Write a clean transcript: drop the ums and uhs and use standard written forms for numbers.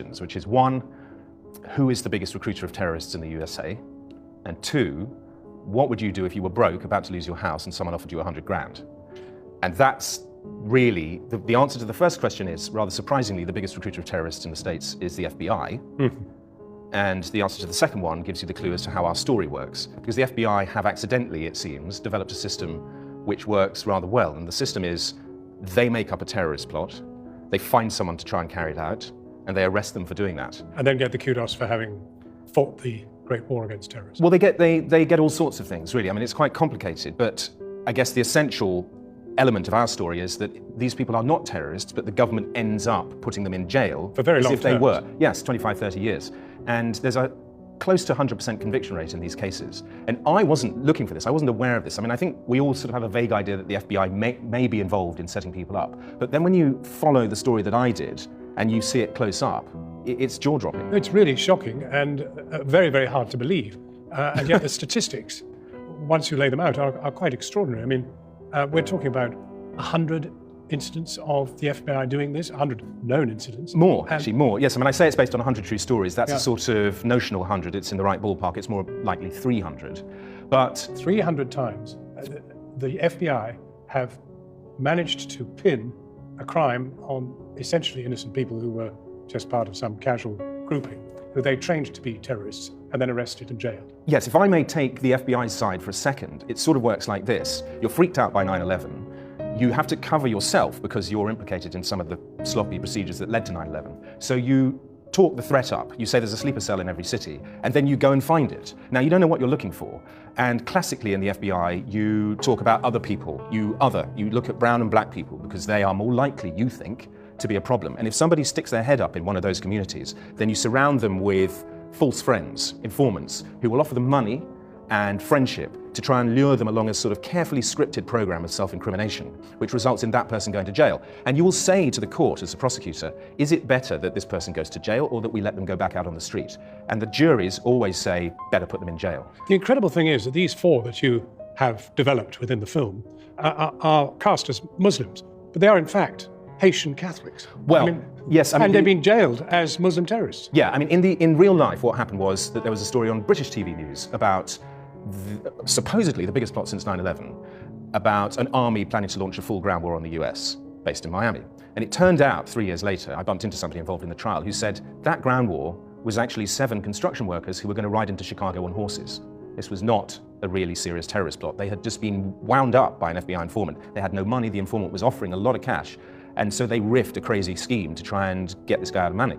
questions, which is one, who is the biggest recruiter of terrorists in the USA? And two, what would you do if you were broke, about to lose your house, and someone offered you 100 grand? And that's really, the answer to the first question is, rather surprisingly, the biggest recruiter of terrorists in the States is the FBI. And the answer to the second one gives you the clue as to how our story works. Because the FBI have accidentally, it seems, developed a system which works rather well. And the system is, they make up a terrorist plot, they find someone to try and carry it out, and they arrest them for doing that. And then get the kudos for having fought the Great War against terrorism. Well, they get all sorts of things, really. I mean, it's quite complicated, but I guess the essential element of our story is that these people are not terrorists, but the government ends up putting them in jail for very long as if they were. Yes, 25, 30 years. And there's a close to 100% conviction rate in these cases. And I wasn't looking for this, I wasn't aware of this. I mean, I think we all sort of have a vague idea that the FBI may be involved in setting people up. But then when you follow the story that I did, and you see it close up, it's jaw-dropping. It's really shocking and very, very hard to believe. And yet the statistics, once you lay them out, are quite extraordinary. I mean, we're talking about 100 incidents of the FBI doing this, 100 known incidents. More, actually, more. Yes, I mean, I say it's based on 100 true stories. That's Yeah. a sort of notional 100. It's in the right ballpark. It's more likely 300. But 300 times, the FBI have managed to pin a crime on essentially innocent people who were just part of some casual grouping, who they trained to be terrorists and then arrested and jailed. yes, if I may take the FBI's side for a second, it sort of works like this. You're freaked out by 9/11. You have to cover yourself because you're implicated in some of the sloppy procedures that led to 9/11. So you talk the threat up. You say there's a sleeper cell in every city, and then you go and find it. Now, you don't know what you're looking for. And classically in the FBI, you talk about other people. You look at brown and black people because they are more likely, you think, to be a problem. And if somebody sticks their head up in one of those communities, then you surround them with false friends, informants, who will offer them money and friendship to try and lure them along a sort of carefully scripted program of self-incrimination, which results in that person going to jail. And you will say to the court as a prosecutor, is it better that this person goes to jail or that we let them go back out on the street? And the juries always say, better put them in jail. The incredible thing is that these four that you have developed within the film are cast as Muslims, but they are in fact Haitian Catholics. Well, yes, I mean, and they've been jailed as Muslim terrorists. Yeah, I mean, in real life, what happened was that there was a story on British TV news about supposedly the biggest plot since 9/11, about an army planning to launch a full ground war on the US, based in Miami. And it turned out 3 years later, I bumped into somebody involved in the trial who said that ground war was actually 7 construction workers who were going to ride into Chicago on horses. This was not a really serious terrorist plot. They had just been wound up by an FBI informant. They had no money, the informant was offering a lot of cash, and so they riffed a crazy scheme to try and get this guy out of money.